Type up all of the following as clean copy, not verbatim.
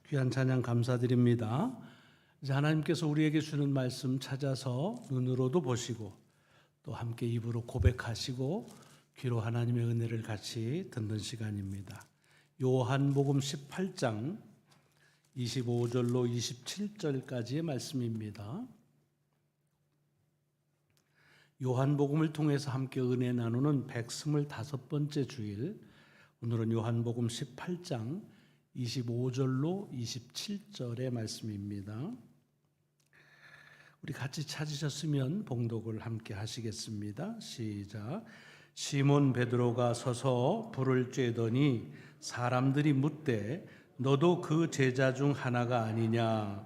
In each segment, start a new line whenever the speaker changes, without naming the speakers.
귀한 찬양 감사드립니다. 이제 하나님께서 우리에게 주는 말씀 찾아서 눈으로도 보시고 또 함께 입으로 고백하시고 귀로 하나님의 은혜를 같이 듣는 시간입니다. 요한복음 18장 25절로 27절까지의 말씀입니다. 요한복음을 통해서 함께 은혜 나누는 125번째 주일, 오늘은 요한복음 18장 25절로 27절의 말씀입니다. 우리 같이 찾으셨으면 봉독을 함께 하시겠습니다. 시작. 시몬 베드로가 서서 불을 쬐더니 사람들이 묻되 너도 그 제자 중 하나가 아니냐?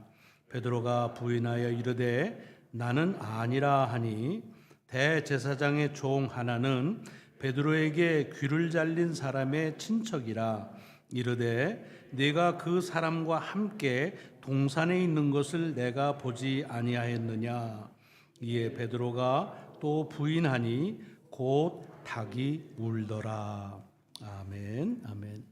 베드로가 부인하여 이르되 나는 아니라 하니 대제사장의 종 하나는 베드로에게 귀를 잘린 사람의 친척이라 이르되 네가 그 사람과 함께 동산에 있는 것을 내가 보지 아니하였느냐? 이에 베드로가 또 부인하니 곧 닭이 울더라. 아멘. 아멘.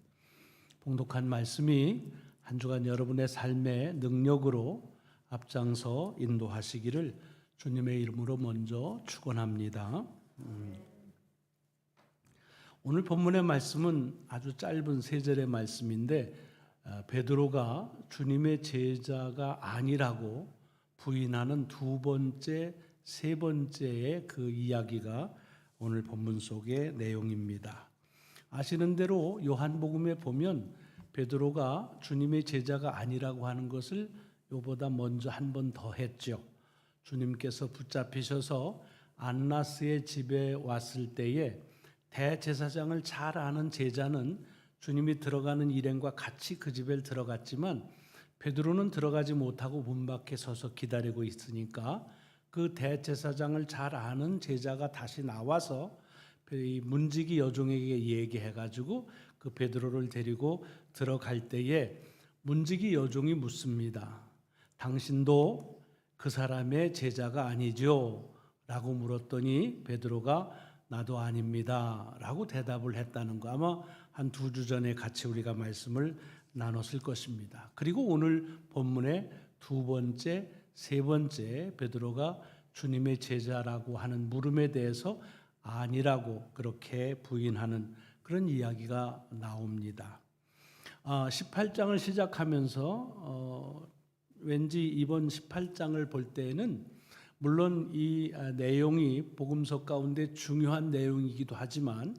봉독한 말씀이 한 주간 여러분의 삶의 능력으로 앞장서 인도하시기를 주님의 이름으로 먼저 축원합니다. 오늘 본문의 말씀은 아주 짧은 세 절의 말씀인데 베드로가 주님의 제자가 아니라고 부인하는 두 번째, 세 번째의 그 이야기가 오늘 본문 속의 내용입니다. 아시는 대로 요한복음에 보면 베드로가 주님의 제자가 아니라고 하는 것을 요보다 먼저 한 번 더 했죠. 주님께서 붙잡히셔서 안나스의 집에 왔을 때에 대제사장을 잘 아는 제자는 주님이 들어가는 일행과 같이 그 집에 들어갔지만 베드로는 들어가지 못하고 문 밖에 서서 기다리고 있으니까 그 대제사장을 잘 아는 제자가 다시 나와서 문지기 여종에게 얘기해가지고 그 베드로를 데리고 들어갈 때에 문지기 여종이 묻습니다. 당신도 그 사람의 제자가 아니죠? 라고 물었더니 베드로가 나도 아닙니다 라고 대답을 했다는 거, 아마 한 2주 전에 같이 우리가 말씀을 나눴을 것입니다. 그리고 오늘 본문의 두 번째, 세 번째 베드로가 주님의 제자라고 하는 물음에 대해서 아니라고 그렇게 부인하는 그런 이야기가 나옵니다. 18장을 시작하면서 왠지 이번 18장을 볼 때에는 물론 이 내용이 복음서 가운데 중요한 내용이기도 하지만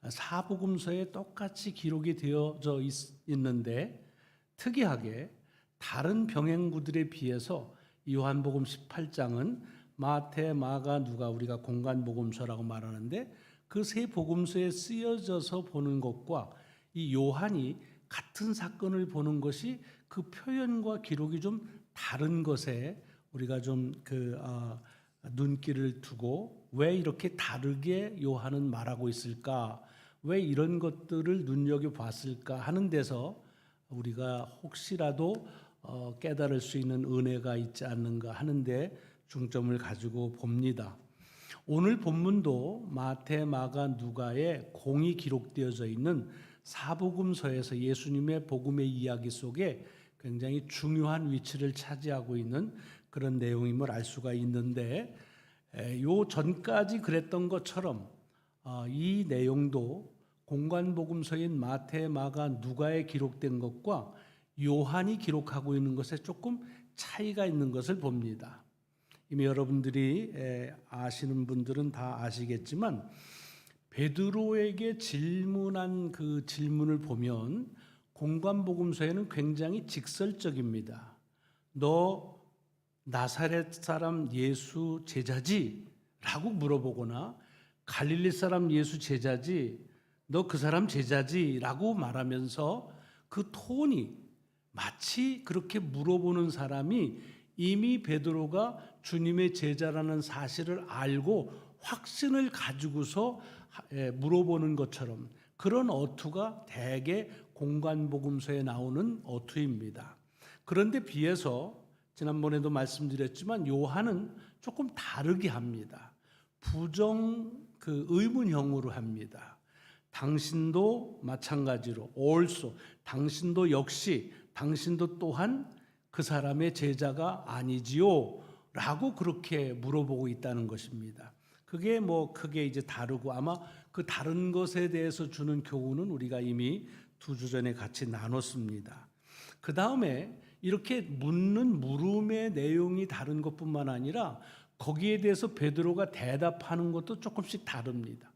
사복음서에 똑같이 기록이 되어져 있는데 특이하게 다른 병행구들에 비해서 요한복음 18장은 마태, 마가, 누가 우리가 공간복음서라고 말하는데 그 세 복음서에 쓰여져서 보는 것과 이 요한이 같은 사건을 보는 것이 그 표현과 기록이 좀 다른 것에 우리가 좀 눈길을 두고 왜 이렇게 다르게 요한은 말하고 있을까? 왜 이런 것들을 눈여겨봤을까 하는 데서 우리가 혹시라도 깨달을 수 있는 은혜가 있지 않는가 하는데 중점을 가지고 봅니다. 오늘 본문도 마태, 마가, 누가의 공이 기록되어져 있는 사복음서에서 예수님의 복음의 이야기 속에 굉장히 중요한 위치를 차지하고 있는 그런 내용임을 알 수가 있는데 요 전까지 그랬던 것처럼 이 내용도 공간복음서인 마태, 마가, 누가에 기록된 것과 요한이 기록하고 있는 것에 조금 차이가 있는 것을 봅니다. 이미 여러분들이 아시는 분들은 다 아시겠지만 베드로에게 질문한 그 질문을 보면 공간복음서에는 굉장히 직설적입니다. 너 나사렛 사람 예수 제자지? 라고 물어보거나 갈릴리 사람 예수 제자지? 너 그 사람 제자지? 라고 말하면서 그 톤이 마치 그렇게 물어보는 사람이 이미 베드로가 주님의 제자라는 사실을 알고 확신을 가지고서 물어보는 것처럼 그런 어투가 대개 공간복음서에 나오는 어투입니다. 그런데 비해서 지난번에도 말씀드렸지만 요한은 조금 다르게 합니다. 부정 의문형으로 합니다. 당신도 마찬가지로 also 당신도 역시 당신도 또한 그 사람의 제자가 아니지요? 라고 그렇게 물어보고 있다는 것입니다. 그게 뭐 크게 이제 다르고 아마 그 다른 것에 대해서 주는 교훈은 우리가 이미 2주 전에 같이 나눴습니다. 그 다음에 이렇게 묻는 물음의 내용이 다른 것뿐만 아니라 거기에 대해서 베드로가 대답하는 것도 조금씩 다릅니다.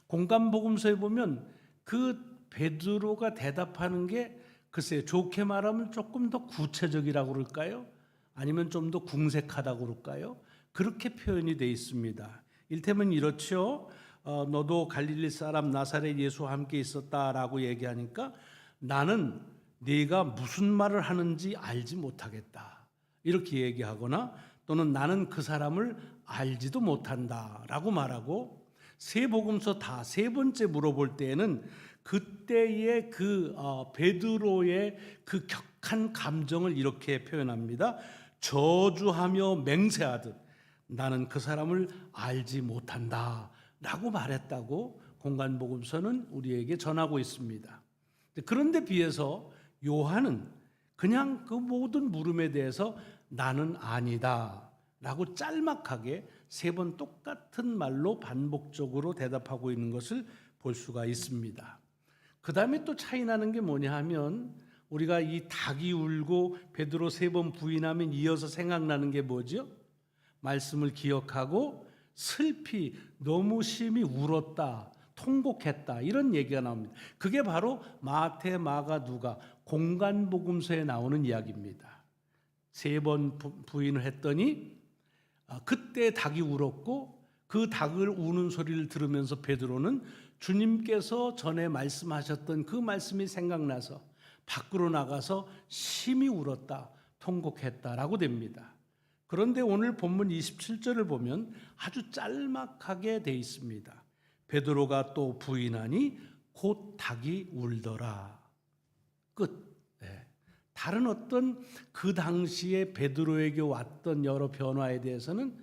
공간복음서에 보면 그 베드로가 대답하는 게 글쎄 좋게 말하면 조금 더 구체적이라고 그럴까요? 아니면 좀 더 궁색하다고 그럴까요? 그렇게 표현이 되어 있습니다. 일테면 이렇죠. 너도 갈릴리 사람 나사렛 예수와 함께 있었다라고 얘기하니까 나는 네가 무슨 말을 하는지 알지 못하겠다. 이렇게 얘기하거나 또는 나는 그 사람을 알지도 못한다라고 말하고 세 복음서 다 세 번째 물어볼 때에는 그때의 그 베드로의 그 격한 감정을 이렇게 표현합니다. 저주하며 맹세하듯 나는 그 사람을 알지 못한다 라고 말했다고 공간복음서는 우리에게 전하고 있습니다. 그런데 비해서 요한은 그냥 그 모든 물음에 대해서 나는 아니다 라고 짤막하게 세 번 똑같은 말로 반복적으로 대답하고 있는 것을 볼 수가 있습니다. 그 다음에 또 차이 나는 게 뭐냐 하면 우리가 이 닭이 울고 베드로 3번 부인하면 이어서 생각나는 게 뭐죠? 말씀을 기억하고 슬피 너무 심히 울었다, 통곡했다 이런 얘기가 나옵니다. 그게 바로 마태, 마가, 누가 공간복음서에 나오는 이야기입니다. 3번 부인을 했더니 그때 닭이 울었고 그 닭을 우는 소리를 들으면서 베드로는 주님께서 전에 말씀하셨던 그 말씀이 생각나서 밖으로 나가서 심히 울었다, 통곡했다라고 됩니다. 그런데 오늘 본문 27절을 보면 아주 짤막하게 돼 있습니다. 베드로가 또 부인하니 곧 닭이 울더라. 끝. 다른 어떤 그 당시에 베드로에게 왔던 여러 변화에 대해서는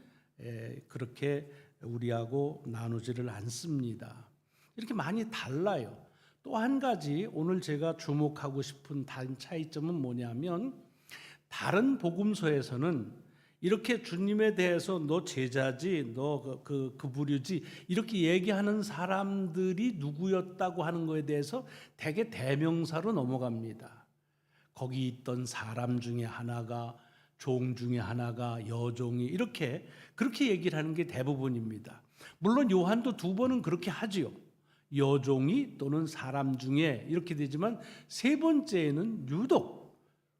그렇게 우리하고 나누지를 않습니다. 이렇게 많이 달라요. 또 한 가지 오늘 제가 주목하고 싶은 다른 차이점은 뭐냐면 다른 복음서에서는 이렇게 주님에 대해서 너 제자지, 너 그 부류지 이렇게 얘기하는 사람들이 누구였다고 하는 것에 대해서 대개 대명사로 넘어갑니다. 거기 있던 사람 중에 하나가, 종 중에 하나가, 여종이 이렇게 그렇게 얘기를 하는 게 대부분입니다. 물론 요한도 2번은 그렇게 하지요. 여종이 또는 사람 중에 이렇게 되지만 세 번째에는 유독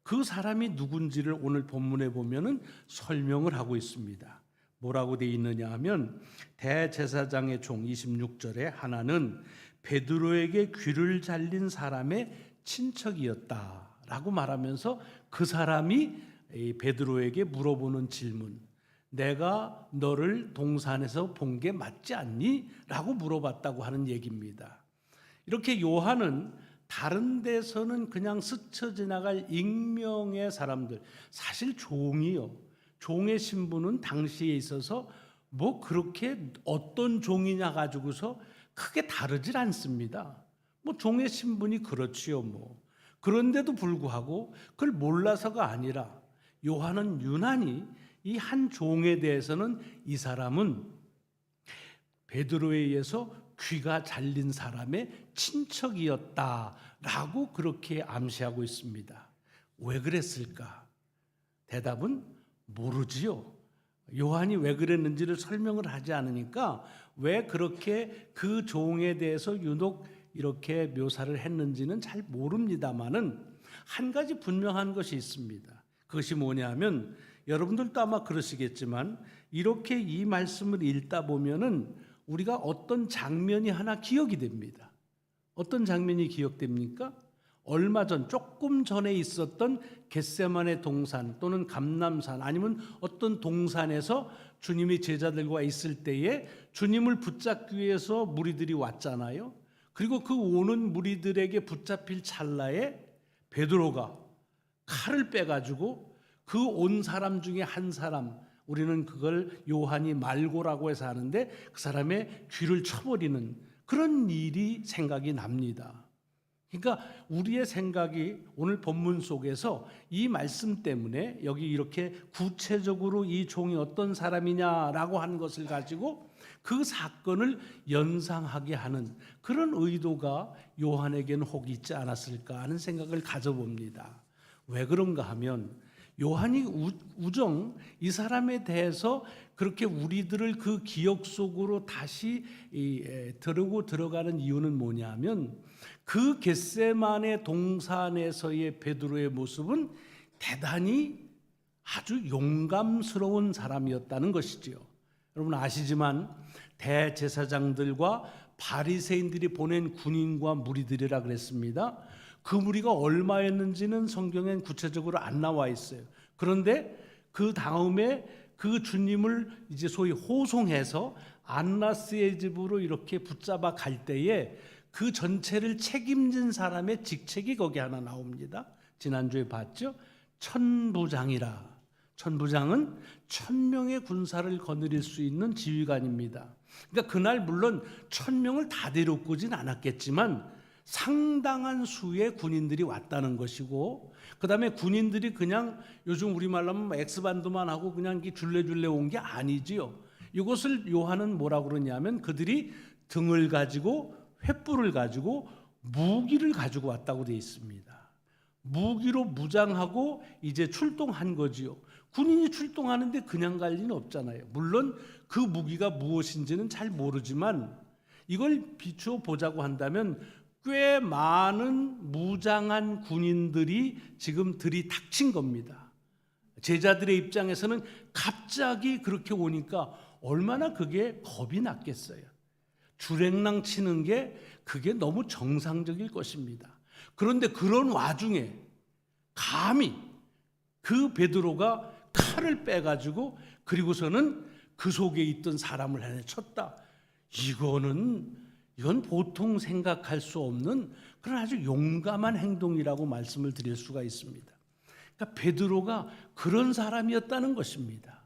그 사람이 누군지를 오늘 본문에 보면은 설명을 하고 있습니다. 뭐라고 되어 있느냐 하면 대제사장의 종 26절에 하나는 베드로에게 귀를 잘린 사람의 친척이었다라고 말하면서 그 사람이 베드로에게 물어보는 질문, 내가 너를 동산에서 본 게 맞지 않니? 라고 물어봤다고 하는 얘기입니다. 이렇게 요한은 다른 데서는 그냥 스쳐 지나갈 익명의 사람들, 사실 종이요. 종의 신분은 당시에 있어서 뭐 그렇게 어떤 종이냐 가지고서 크게 다르질 않습니다. 뭐 종의 신분이 그렇지요 뭐. 그런데도 불구하고 그걸 몰라서가 아니라 요한은 유난히 이 한 종에 대해서는 이 사람은 베드로에 의해서 귀가 잘린 사람의 친척이었다라고 그렇게 암시하고 있습니다. 왜 그랬을까? 대답은 모르지요. 요한이 왜 그랬는지를 설명을 하지 않으니까 왜 그렇게 그 종에 대해서 유독 이렇게 묘사를 했는지는 잘 모릅니다만은 한 가지 분명한 것이 있습니다. 그것이 뭐냐면 여러분들도 아마 그러시겠지만 이렇게 이 말씀을 읽다 보면은 우리가 어떤 장면이 하나 기억이 됩니다. 어떤 장면이 기억됩니까? 얼마 전 조금 전에 있었던 겟세마네 동산 또는 감람산 아니면 어떤 동산에서 주님이 제자들과 있을 때에 주님을 붙잡기 위해서 무리들이 왔잖아요. 그리고 그 오는 무리들에게 붙잡힐 찰나에 베드로가 칼을 빼가지고 그 온 사람 중에 한 사람, 우리는 그걸 요한이 말고라고 해서 하는데 그 사람의 귀를 쳐버리는 그런 일이 생각이 납니다. 그러니까 우리의 생각이 오늘 본문 속에서 이 말씀 때문에 여기 이렇게 구체적으로 이 종이 어떤 사람이냐라고 하는 것을 가지고 그 사건을 연상하게 하는 그런 의도가 요한에게는 혹 있지 않았을까 하는 생각을 가져봅니다. 왜 그런가 하면 요한이 우정 이 사람에 대해서 그렇게 우리들을 그 기억 속으로 다시 들고 들어가는 이유는 뭐냐면 그 겟세마네 동산에서의 베드로의 모습은 대단히 아주 용감스러운 사람이었다는 것이지요. 여러분 아시지만 대제사장들과 바리새인들이 보낸 군인과 무리들이라 그랬습니다. 그 무리가 얼마였는지는 성경엔 구체적으로 안 나와 있어요. 그런데 그 다음에 그 주님을 이제 소위 호송해서 안나스의 집으로 이렇게 붙잡아 갈 때에 그 전체를 책임진 사람의 직책이 거기 하나 나옵니다. 지난주에 봤죠? 천부장이라. 천부장은 1000명의 군사를 거느릴 수 있는 지휘관입니다. 그러니까 그날 물론 1000명을 다 데려오진 않았겠지만 상당한 수의 군인들이 왔다는 것이고, 그 다음에 군인들이 그냥 요즘 우리말로 하면 엑스반드만 하고 그냥 줄레줄레 온 게 아니지요. 이것을 요한은 뭐라고 그러냐면 그들이 등을 가지고 횃불을 가지고 무기를 가지고 왔다고 되어 있습니다. 무기로 무장하고 이제 출동한 거지요. 군인이 출동하는데 그냥 갈 리는 없잖아요. 물론 그 무기가 무엇인지는 잘 모르지만 이걸 비추어 보자고 한다면 꽤 많은 무장한 군인들이 지금 들이닥친 겁니다. 제자들의 입장에서는 갑자기 그렇게 오니까 얼마나 그게 겁이 났겠어요. 주랭랑 치는 게 그게 너무 정상적일 것입니다. 그런데 그런 와중에 감히 그 베드로가 칼을 빼가지고 그리고서는 그 속에 있던 사람을 하나 쳤다. 이건 보통 생각할 수 없는 그런 아주 용감한 행동이라고 말씀을 드릴 수가 있습니다. 그러니까 베드로가 그런 사람이었다는 것입니다.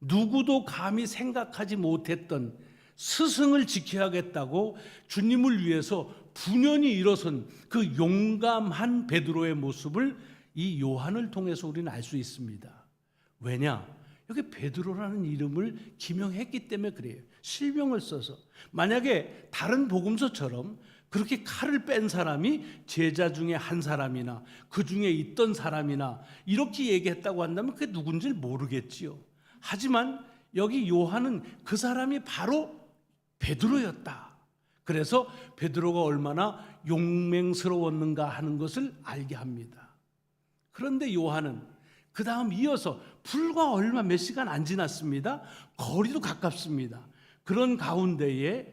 누구도 감히 생각하지 못했던 스승을 지켜야겠다고 주님을 위해서 분연히 일어선 그 용감한 베드로의 모습을 이 요한을 통해서 우리는 알 수 있습니다. 왜냐? 여기 베드로라는 이름을 기명했기 때문에 그래요. 실명을 써서. 만약에 다른 복음서처럼 그렇게 칼을 뺀 사람이 제자 중에 한 사람이나 그 중에 있던 사람이나 이렇게 얘기했다고 한다면 그게 누군지 모르겠지요. 하지만 여기 요한은 그 사람이 바로 베드로였다. 그래서 베드로가 얼마나 용맹스러웠는가 하는 것을 알게 합니다. 그런데 요한은 그 다음 이어서 불과 얼마 몇 시간 안 지났습니다. 거리도 가깝습니다. 그런 가운데에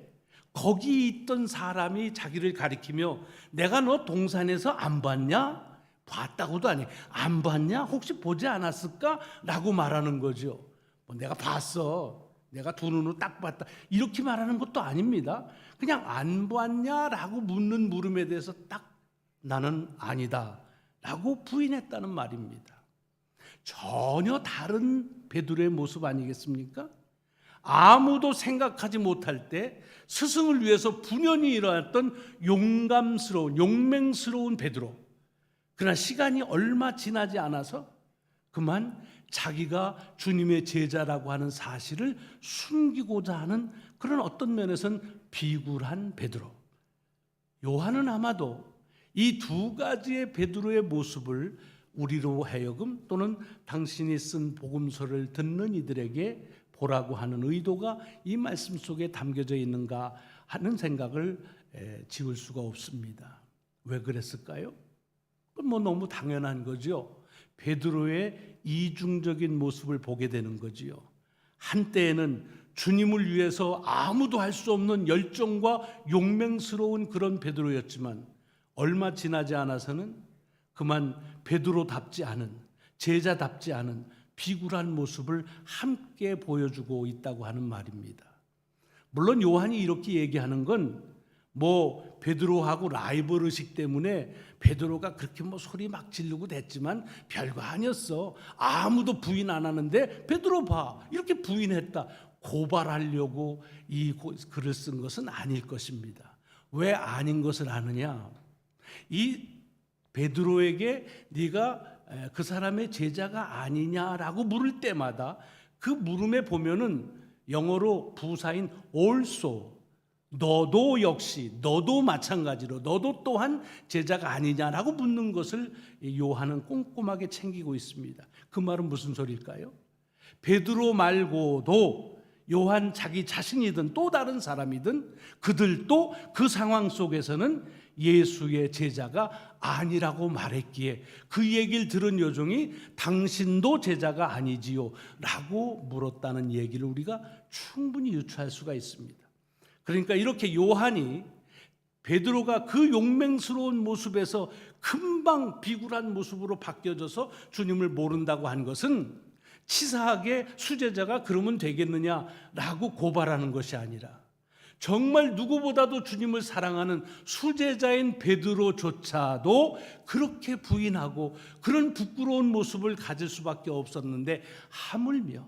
거기 있던 사람이 자기를 가리키며 내가 너 동산에서 안 봤냐? 봤다고도 아니 안 봤냐? 혹시 보지 않았을까? 라고 말하는 거죠. 내가 봤어. 내가 두 눈으로 딱 봤다. 이렇게 말하는 것도 아닙니다. 그냥 안 봤냐라고 묻는 물음에 대해서 딱 나는 아니다 라고 부인했다는 말입니다. 전혀 다른 베드로의 모습 아니겠습니까? 아무도 생각하지 못할 때 스승을 위해서 분연히 일어났던 용감스러운 용맹스러운 베드로. 그러나 시간이 얼마 지나지 않아서 그만 자기가 주님의 제자라고 하는 사실을 숨기고자 하는 그런 어떤 면에서는 비굴한 베드로. 요한은 아마도 이 두 가지의 베드로의 모습을 우리로 하여금 또는 당신이 쓴 복음서를 듣는 이들에게 보라고 하는 의도가 이 말씀 속에 담겨져 있는가 하는 생각을 지울 수가 없습니다. 왜 그랬을까요? 그건 너무 당연한 거죠. 베드로의 이중적인 모습을 보게 되는 거지요. 한때에는 주님을 위해서 아무도 할 수 없는 열정과 용맹스러운 그런 베드로였지만 얼마 지나지 않아서는 그만 베드로답지 않은 제자답지 않은 비굴한 모습을 함께 보여주고 있다고 하는 말입니다. 물론 요한이 이렇게 얘기하는 건 베드로하고 라이벌 의식 때문에 베드로가 그렇게 소리 막 지르고 됐지만 별거 아니었어. 아무도 부인 안 하는데 베드로 봐. 이렇게 부인했다. 고발하려고 이 글을 쓴 것은 아닐 것입니다. 왜 아닌 것을 아느냐? 이 베드로에게 네가 그 사람의 제자가 아니냐라고 물을 때마다 그 물음에 보면은 영어로 부사인 also, 너도 역시, 너도 마찬가지로, 너도 또한 제자가 아니냐라고 묻는 것을 요한은 꼼꼼하게 챙기고 있습니다. 그 말은 무슨 소리일까요? 베드로 말고도 요한 자기 자신이든 또 다른 사람이든 그들도 그 상황 속에서는 예수의 제자가 아니라고 말했기에 그 얘기를 들은 요종이 당신도 제자가 아니지요? 라고 물었다는 얘기를 우리가 충분히 유추할 수가 있습니다. 그러니까 이렇게 요한이 베드로가 그 용맹스러운 모습에서 금방 비굴한 모습으로 바뀌어져서 주님을 모른다고 한 것은 치사하게 수제자가 그러면 되겠느냐라고 고발하는 것이 아니라 정말 누구보다도 주님을 사랑하는 수제자인 베드로조차도 그렇게 부인하고 그런 부끄러운 모습을 가질 수밖에 없었는데 하물며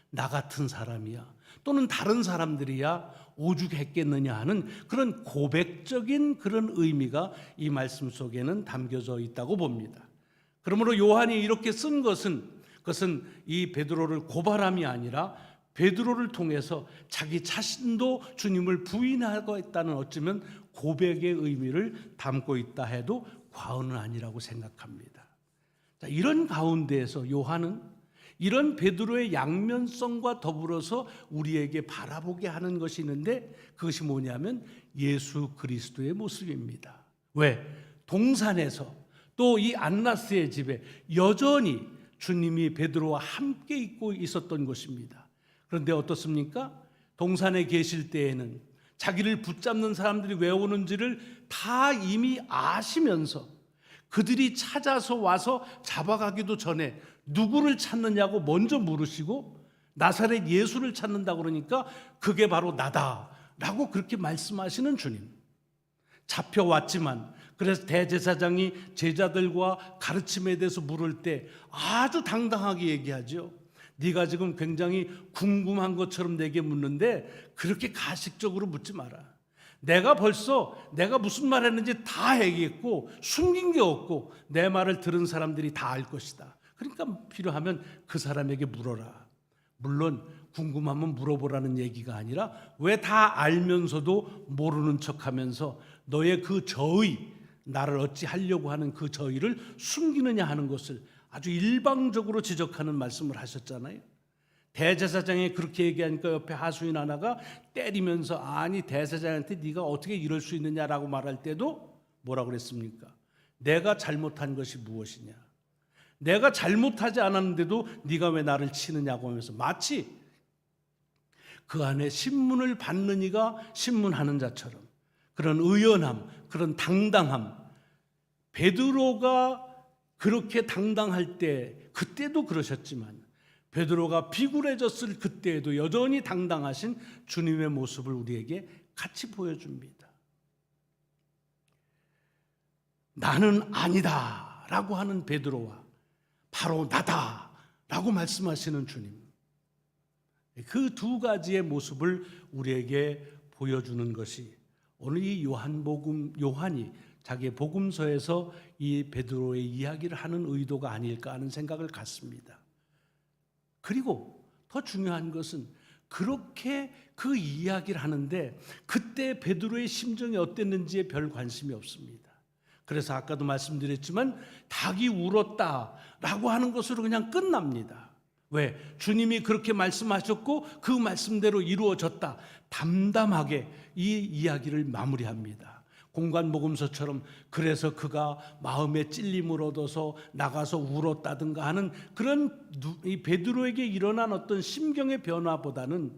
나 같은 사람이야 또는 다른 사람들이야 오죽했겠느냐 하는 그런 고백적인 그런 의미가 이 말씀 속에는 담겨져 있다고 봅니다. 그러므로 요한이 이렇게 쓴 그것은 이 베드로를 고발함이 아니라 베드로를 통해서 자기 자신도 주님을 부인하고 있다는 어쩌면 고백의 의미를 담고 있다 해도 과언은 아니라고 생각합니다. 자, 이런 가운데에서 요한은 이런 베드로의 양면성과 더불어서 우리에게 바라보게 하는 것이 있는데 그것이 뭐냐면 예수 그리스도의 모습입니다. 왜? 동산에서 또 이 안나스의 집에 여전히 주님이 베드로와 함께 있고 있었던 것입니다. 그런데 어떻습니까? 동산에 계실 때에는 자기를 붙잡는 사람들이 왜 오는지를 다 이미 아시면서 그들이 찾아서 와서 잡아가기도 전에 누구를 찾느냐고 먼저 물으시고 나사렛 예수를 찾는다고 그러니까 그게 바로 나다라고 그렇게 말씀하시는 주님. 잡혀왔지만 그래서 대제사장이 제자들과 가르침에 대해서 물을 때 아주 당당하게 얘기하죠. 네가 지금 굉장히 궁금한 것처럼 내게 묻는데 그렇게 가식적으로 묻지 마라. 내가 무슨 말 했는지 다 얘기했고 숨긴 게 없고 내 말을 들은 사람들이 다 알 것이다. 그러니까 필요하면 그 사람에게 물어라. 물론 궁금하면 물어보라는 얘기가 아니라 왜 다 알면서도 모르는 척하면서 너의 그 저의, 나를 어찌 하려고 하는 그 저의를 숨기느냐 하는 것을 아주 일방적으로 지적하는 말씀을 하셨잖아요. 대제사장이 그렇게 얘기하니까 옆에 하수인 하나가 때리면서 아니 대제사장한테 네가 어떻게 이럴 수 있느냐라고 말할 때도 뭐라고 그랬습니까? 내가 잘못한 것이 무엇이냐? 내가 잘못하지 않았는데도 네가 왜 나를 치느냐고 하면서 마치 그 안에 신문을 받는 이가 신문하는 자처럼 그런 의연함, 그런 당당함, 베드로가 그렇게 당당할 때 그때도 그러셨지만 베드로가 비굴해졌을 그때에도 여전히 당당하신 주님의 모습을 우리에게 같이 보여줍니다. 나는 아니다 라고 하는 베드로와 바로 나다 라고 말씀하시는 주님, 그 두 가지의 모습을 우리에게 보여주는 것이 오늘 이 요한이 자기의 복음서에서 이 베드로의 이야기를 하는 의도가 아닐까 하는 생각을 갖습니다. 그리고 더 중요한 것은 그렇게 그 이야기를 하는데 그때 베드로의 심정이 어땠는지에 별 관심이 없습니다. 그래서 아까도 말씀드렸지만 닭이 울었다라고 하는 것으로 그냥 끝납니다. 왜? 주님이 그렇게 말씀하셨고 그 말씀대로 이루어졌다. 담담하게 이 이야기를 마무리합니다. 공관복음서처럼 그래서 그가 마음에 찔림을 얻어서 나가서 울었다든가 하는 그런 이 베드로에게 일어난 어떤 심경의 변화보다는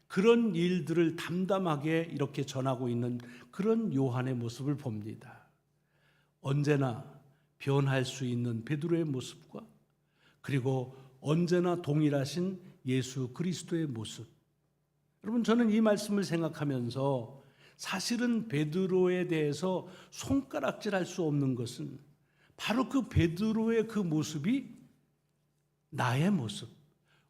그런 일들을 담담하게 이렇게 전하고 있는 그런 요한의 모습을 봅니다. 언제나 변할 수 있는 베드로의 모습과 그리고 언제나 동일하신 예수 그리스도의 모습. 여러분, 저는 이 말씀을 생각하면서 사실은 베드로에 대해서 손가락질할 수 없는 것은 바로 그 베드로의 그 모습이 나의 모습,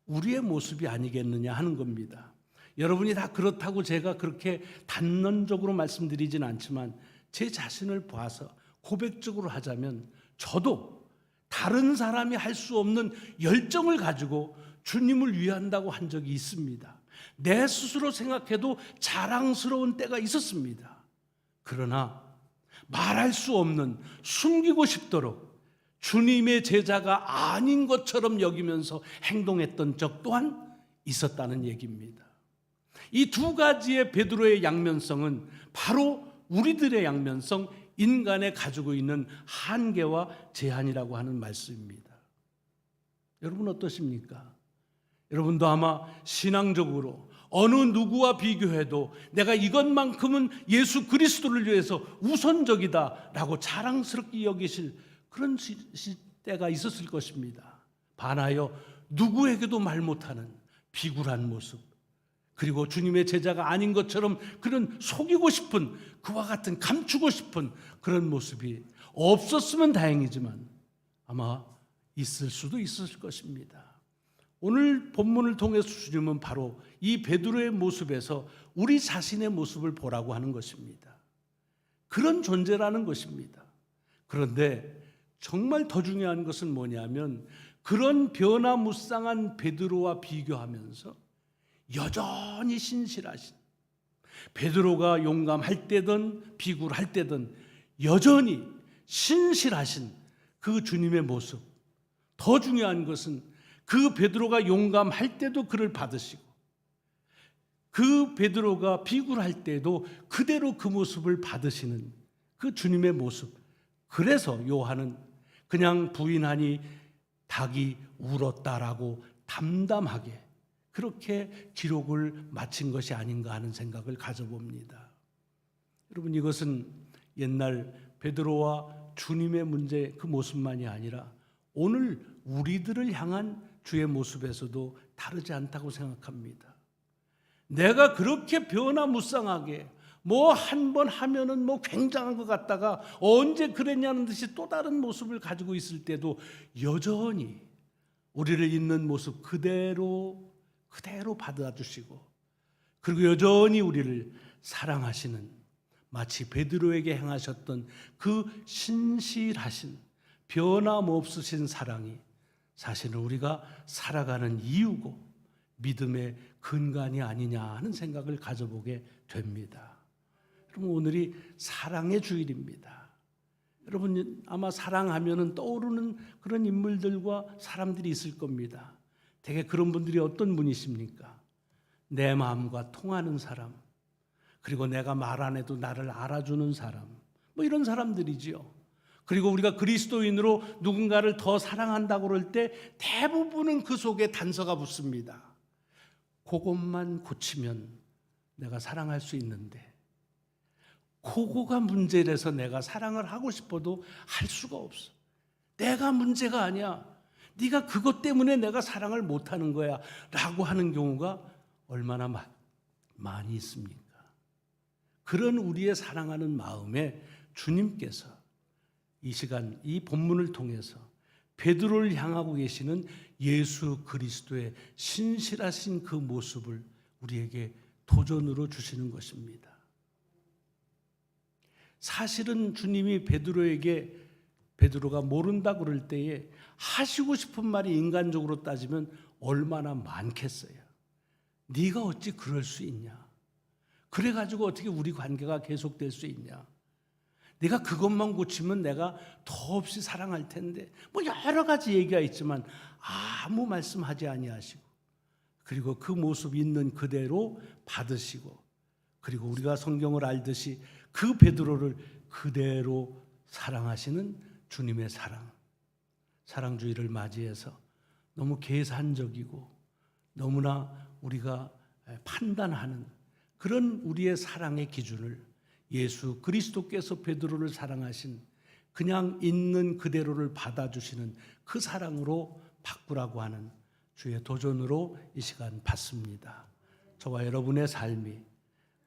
우리의 모습이 아니겠느냐 하는 겁니다. 여러분이 다 그렇다고 제가 그렇게 단론적으로 말씀드리진 않지만 제 자신을 봐서 고백적으로 하자면 저도 다른 사람이 할 수 없는 열정을 가지고 주님을 위한다고 한 적이 있습니다. 내 스스로 생각해도 자랑스러운 때가 있었습니다. 그러나 말할 수 없는, 숨기고 싶도록 주님의 제자가 아닌 것처럼 여기면서 행동했던 적 또한 있었다는 얘기입니다. 이 두 가지의 베드로의 양면성은 바로 우리들의 양면성, 인간에 가지고 있는 한계와 제한이라고 하는 말씀입니다. 여러분 어떠십니까? 여러분도 아마 신앙적으로 어느 누구와 비교해도 내가 이것만큼은 예수 그리스도를 위해서 우선적이다라고 자랑스럽게 여기실 그런 때가 있었을 것입니다. 반하여 누구에게도 말 못하는 비굴한 모습, 그리고 주님의 제자가 아닌 것처럼 그런 속이고 싶은, 그와 같은 감추고 싶은 그런 모습이 없었으면 다행이지만 아마 있을 수도 있을 것입니다. 오늘 본문을 통해서 주님은 바로 이 베드로의 모습에서 우리 자신의 모습을 보라고 하는 것입니다. 그런 존재라는 것입니다. 그런데 정말 더 중요한 것은 뭐냐면 그런 변화무쌍한 베드로와 비교하면서 여전히 신실하신, 베드로가 용감할 때든 비굴할 때든 여전히 신실하신 그 주님의 모습, 더 중요한 것은 그 베드로가 용감할 때도 그를 받으시고 그 베드로가 비굴할 때도 그대로 그 모습을 받으시는 그 주님의 모습. 그래서 요한은 그냥 부인하니 닭이 울었다라고 담담하게 그렇게 기록을 마친 것이 아닌가 하는 생각을 가져봅니다. 여러분, 이것은 옛날 베드로와 주님의 문제 그 모습만이 아니라 오늘 우리들을 향한 주의 모습에서도 다르지 않다고 생각합니다. 내가 그렇게 변화무쌍하게 뭐 한 번 하면은 뭐 굉장한 것 같다가 언제 그랬냐는 듯이 또 다른 모습을 가지고 있을 때도 여전히 우리를 있는 모습 그대로 받아주시고, 그리고 여전히 우리를 사랑하시는, 마치 베드로에게 행하셨던 그 신실하신 변함없으신 사랑이 사실은 우리가 살아가는 이유고 믿음의 근간이 아니냐 하는 생각을 가져보게 됩니다. 여러분, 오늘이 사랑의 주일입니다. 여러분 아마 사랑하면은 떠오르는 그런 인물들과 사람들이 있을 겁니다. 대개 그런 분들이 어떤 분이십니까? 내 마음과 통하는 사람, 그리고 내가 말 안 해도 나를 알아주는 사람, 뭐 이런 사람들이지요. 그리고 우리가 그리스도인으로 누군가를 더 사랑한다고 그럴 때 대부분은 그 속에 단서가 붙습니다. 그것만 고치면 내가 사랑할 수 있는데, 그거가 문제라서 내가 사랑을 하고 싶어도 할 수가 없어. 내가 문제가 아니야. 네가 그것 때문에 내가 사랑을 못하는 거야 라고 하는 경우가 얼마나 많이 있습니까? 그런 우리의 사랑하는 마음에 주님께서 이 시간 이 본문을 통해서 베드로를 향하고 계시는 예수 그리스도의 신실하신 그 모습을 우리에게 도전으로 주시는 것입니다. 사실은 주님이 베드로에게, 베드로가 모른다 그럴 때에 하시고 싶은 말이 인간적으로 따지면 얼마나 많겠어요. 네가 어찌 그럴 수 있냐? 그래가지고 어떻게 우리 관계가 계속될 수 있냐? 네가 그것만 고치면 내가 더없이 사랑할 텐데, 뭐 여러 가지 얘기가 있지만 아무 말씀하지 아니하시고, 그리고 그 모습 있는 그대로 받으시고, 그리고 우리가 성경을 알듯이 그 베드로를 그대로 사랑하시는 주님의 사랑주의를 맞이해서 너무 계산적이고 너무나 우리가 판단하는 그런 우리의 사랑의 기준을 예수 그리스도께서 베드로를 사랑하신 그냥 있는 그대로를 받아주시는 그 사랑으로 바꾸라고 하는 주의 도전으로 이 시간 받습니다. 저와 여러분의 삶이,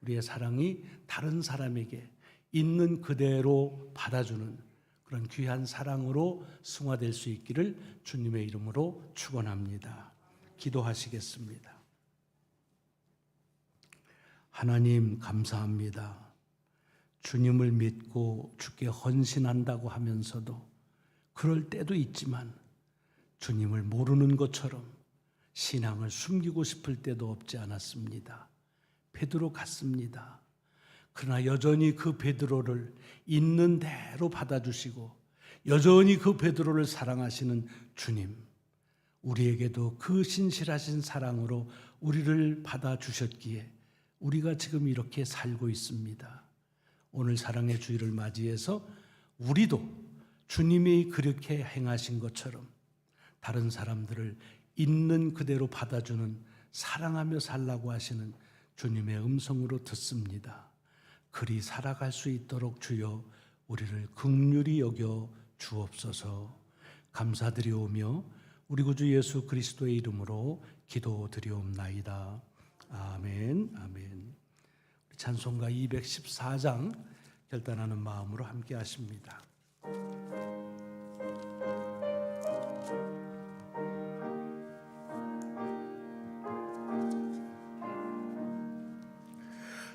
우리의 사랑이 다른 사람에게 있는 그대로 받아주는 그런 귀한 사랑으로 승화될 수 있기를 주님의 이름으로 축원합니다. 기도하시겠습니다. 하나님 감사합니다. 주님을 믿고 주께 헌신한다고 하면서도 그럴 때도 있지만 주님을 모르는 것처럼 신앙을 숨기고 싶을 때도 없지 않았습니다. 베드로 같습니다. 그러나 여전히 그 베드로를 있는 대로 받아주시고 여전히 그 베드로를 사랑하시는 주님, 우리에게도 그 신실하신 사랑으로 우리를 받아주셨기에 우리가 지금 이렇게 살고 있습니다. 오늘 사랑의 주일을 맞이해서 우리도 주님이 그렇게 행하신 것처럼 다른 사람들을 있는 그대로 받아주는 사랑하며 살라고 하시는 주님의 음성으로 듣습니다. 그리 살아갈 수 있도록 주여 우리를 긍휼히 여겨 주옵소서. 감사드리오며 우리 구주 예수 그리스도의 이름으로 기도드리옵나이다. 아멘. 아멘. 찬송가 214장 결단하는 마음으로 함께 하십니다.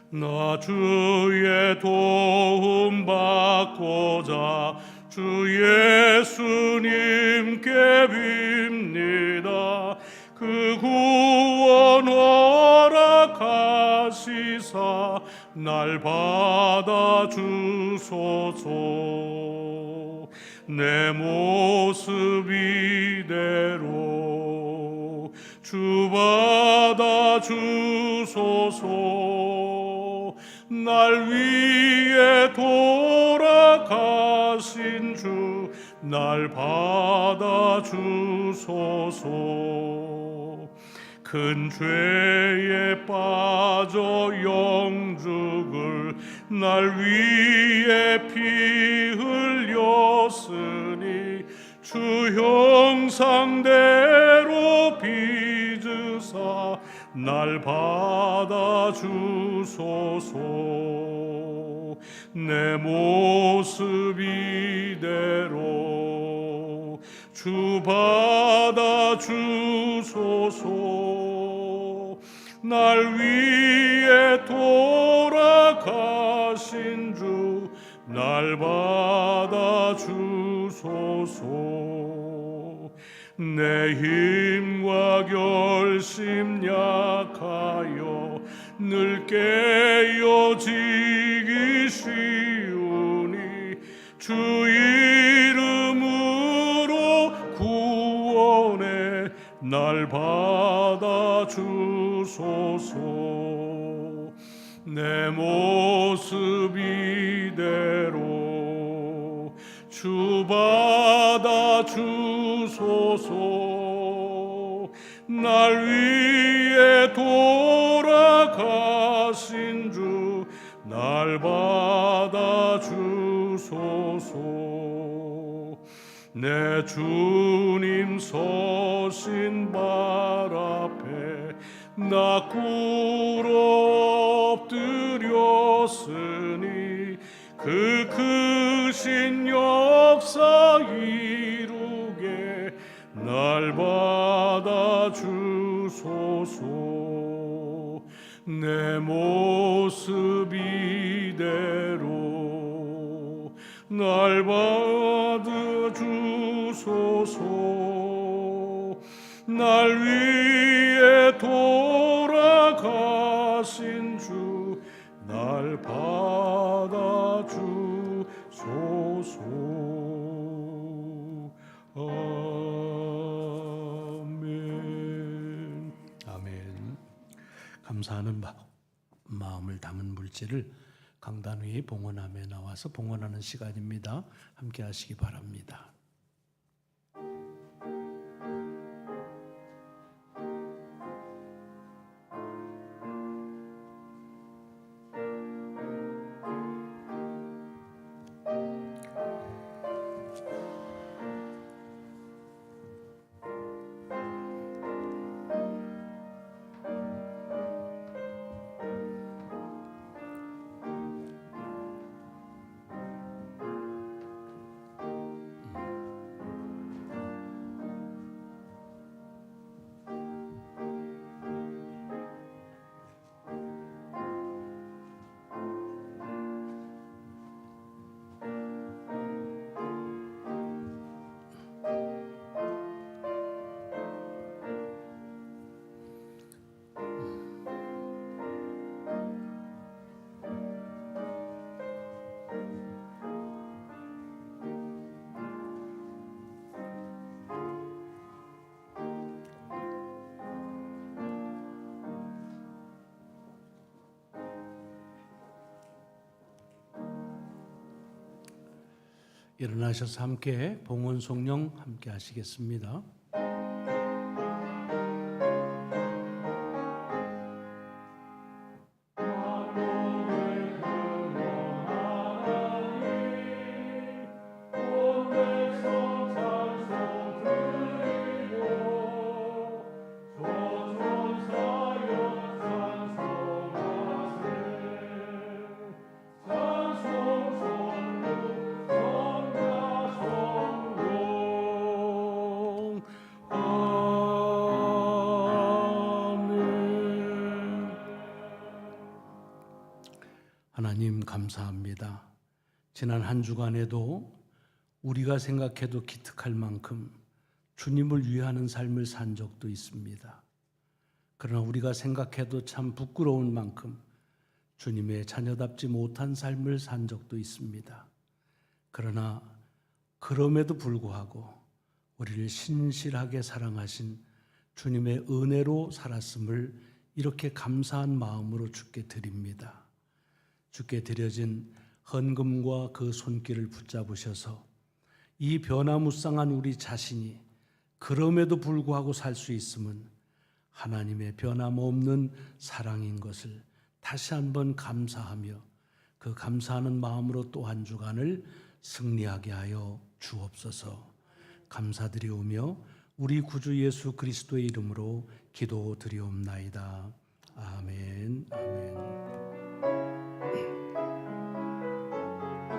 나 주의 도움 받고자 주 예수님께 빕니다. 그 구원 허락하시사 날 받아 주소서. 내 모습 이대로 주 받아 주소서. 날 위해 돌아가신 주 날 받아 주소서. 큰 죄에 빠져 영죽을 날 위해 피 흘렸으니 주 형상대로 빚으사 날 받아 주소서. 내 모습 이대로 주 받아 주소서. 날 위해 돌아가신 주 날 받아 주소서. 내 힘과 결심 약하여 늘 깨어지기 쉬우니 주 이름으로 구원해 날 받아 주소서. 내 모습 이대로 주 받아 주소서. 날 위해 돌아가신 주 날 받아 주소서. 내 주님 서신 발 앞에 나 꿇어 엎드렸으니 그 크신 역사 이루게 날 받아 주소서. 내 모습 이대로 날 받아 주소서. 날 위해 돌아가신 주 날 받아 주소서. 아멘.
아멘. 감사하는 마음을 담은 물질을 강단 위에 봉헌함에 나와서 봉헌하는 시간입니다. 함께 하시기 바랍니다. 일어나셔서 함께 봉헌송령 함께 하시겠습니다. 하나님 감사합니다. 지난 한 주간에도 우리가 생각해도 기특할 만큼 주님을 위하는 삶을 산 적도 있습니다. 그러나 우리가 생각해도 참 부끄러운 만큼 주님의 자녀답지 못한 삶을 산 적도 있습니다. 그러나 그럼에도 불구하고 우리를 신실하게 사랑하신 주님의 은혜로 살았음을 이렇게 감사한 마음으로 주께 드립니다. 주께 드려진 헌금과 그 손길을 붙잡으셔서 이 변화무쌍한 우리 자신이 그럼에도 불구하고 살 수 있음은 하나님의 변함없는 사랑인 것을 다시 한번 감사하며 그 감사하는 마음으로 또 한 주간을 승리하게 하여 주옵소서. 감사드리오며 우리 구주 예수 그리스도의 이름으로 기도드리옵나이다. 아멘. 아멘.